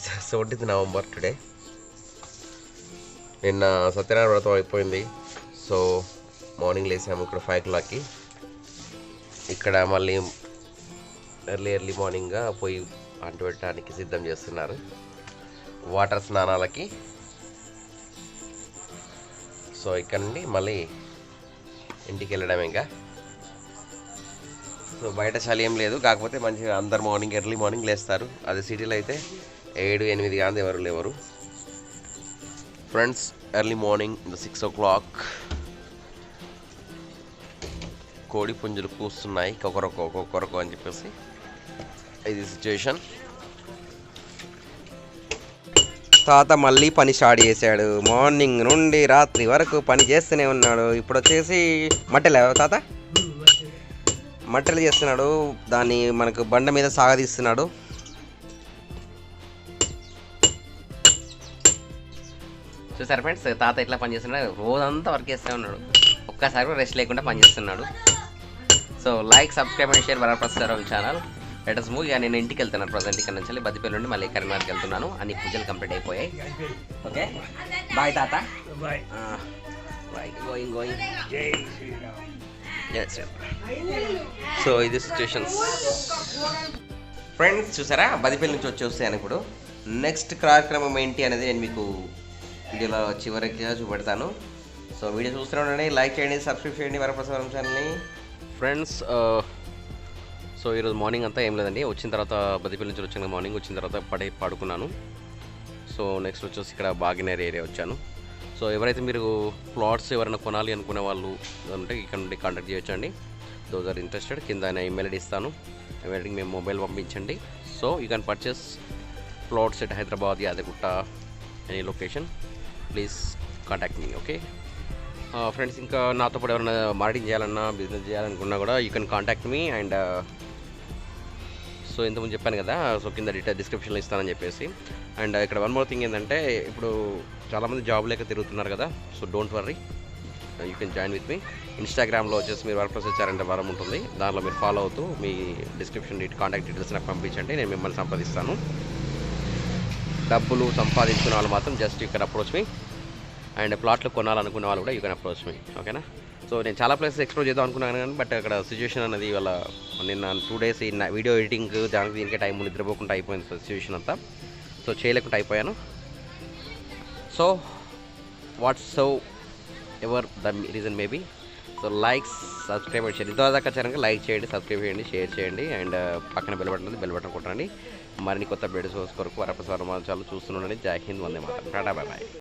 17th November today. నిన్న సత్యనారాయణ వ్రతం అయిపోయింది. సో మార్నింగ్ లేసాము ఇక్కడ 5 o'clockకి. ఇక్కడ మళ్ళీ ఎర్లీ మార్నింగ్గా పోయి అంటు పెట్టడానికి సిద్ధం చేస్తున్నారు వాటర్ స్నానాలకి. సో ఇక్కడ నుండి మళ్ళీ ఇంటికి వెళ్ళడం ఇంకా. సో బయట చలి ఏం లేదు, కాకపోతే మంచిగా అందరు ఎర్లీ మార్నింగ్ లేస్తారు. అదే సిటీలో అయితే 7-8 కాదు ఎవరు లేవరు. ఫ్రెండ్స్, ఎర్లీ మార్నింగ్ 6 o'clock కోడి పుంజులు కూస్తున్నాయి కొకొరకో అని చెప్పేసి. ఇది సిచ్యువేషన్. తాత మళ్ళీ పని స్టార్ట్ చేశాడు. మార్నింగ్ నుండి రాత్రి వరకు పని చేస్తూనే ఉన్నాడు. ఇప్పుడు వచ్చేసి మట్టెలు తాత మట్టెలు చేస్తున్నాడు. దాన్ని మనకు బండ మీద సాగదీస్తున్నాడు. చూసారు ఫ్రెండ్స్, తాత ఎట్లా పని చేస్తున్నాడు. రోజంతా వర్క్ చేస్తూ ఉన్నాడు, ఒక్కసారి కూడా రెస్ట్ లేకుండా పని చేస్తున్నాడు. So like, subscribe and share Varaprasad channel. Letters move. ఇక నేను ఇంటికి వెళ్తున్నాను. ప్రజెంట్ ఇక్కడ నుంచి బద్దిపల్లి నుండి మళ్ళీ కరీంనగర్కి వెళ్తున్నాను. అన్ని పూజలు కంప్లీట్ అయిపోయాయి. ఓకే, బాయ్ తాత. బాయ్. గోయింగ్. సో ఇది సిచ్యువేషన్స్. ఫ్రెండ్స్, చూసారా బదిపల్లి నుంచి వచ్చేస్తాను. ఇప్పుడు నెక్స్ట్ కార్యక్రమం ఏంటి అనేది నేను మీకు వీడియోలో చివరికి చూపెడతాను. సో వీడియో చూస్తూనే ఉండండి, లైక్ చేయండి, సబ్స్క్రైబ్ చేయండి వరప్రసాదం ఛానల్ని. ఫ్రెండ్స్, సో ఈరోజు మార్నింగ్ అంతా ఏం లేదండి. వచ్చిన తర్వాత బదిపల్లి నుంచి వచ్చిన మార్నింగ్ వచ్చిన తర్వాత పడుకున్నాను. సో నెక్స్ట్ వచ్చేసి ఇక్కడ బాగినేర్ ఏరియా వచ్చాను. సో ఎవరైతే మీరు ప్లాట్స్ ఎవరైనా కొనాలి అనుకునే వాళ్ళు అంటే ఇక్కడ నుండి కాంటాక్ట్ చేయొచ్చండి. Those are interested. కింద ఈమెయిల్ ఐడి ఇస్తాను. ఈమెయిల్ ఐడికి మేము మొబైల్ పంపించండి. So you can purchase plots at Hyderabad, Yadagirigutta, any location. Please contact me. Okay friends, ఇంకా నాతో పాటు ఎవరైనా మార్కెటింగ్ చేయాలన్నా, బిజినెస్ చేయాలనుకున్నా కూడా you can contact me. And so ఇంతకుముందు చెప్పాను కదా, సో కింద డిస్క్రిప్షన్లో ఇస్తానని చెప్పేసి. అండ్ ఇక్కడ వన్ మోర్ థింగ్ ఏంటంటే, ఇప్పుడు చాలామంది జాబ్ లేక తిరుగుతున్నారు కదా. So don't worry, you can join with me. ఇన్స్టాగ్రామ్లో వచ్చేసి మీరు వరప్రసాద్ ఉంటుంది. దానిలో మీరు ఫాలో అవుతూ మీ డిస్క్రిప్షన్ కాంటాక్ట్ డీటెయిల్స్ నాకు పంపించండి. నేను మిమ్మల్ని సంపాదిస్తాను. డబ్బులు సంపాదించుకునే వాళ్ళు మాత్రం just you can approach me. And ప్లాట్లు కొనాలనుకునే వాళ్ళు కూడా యూ కెన్ అప్రోచ్ మీ. ఓకేనా? సో నేను చాలా ప్లేసెస్ ఎక్స్ప్లోర్ చేద్దాం అనుకున్నాను కానీ, బట్ అక్కడ సిచ్యువేషన్ అనేది వాళ్ళ నిన్న 2 days ఈ వీడియో ఎడిటింగ్ దానికి దీనికే టైం నిద్రపోకుండా అయిపోయింది సిచ్యువేషన్ అంతా. సో చేయలేకుండా అయిపోయాను. So what's so ever the reason maybe. So likes, subscribe చేయండి. ఇంతదాకా వచ్చారంటే లైక్ చేయండి, సబ్స్క్రైబ్ చేయండి, షేర్ చేయండి. అండ్ పక్కన బెల్ బటన్ కొట్టండి. మరిన్ని కొత్త వీడియోస్ కొరకు వరప్రసాద్ ఛానల్ చూస్తున్నాండి. జై హింద్, వందే మాతరం. Tata, bye bye.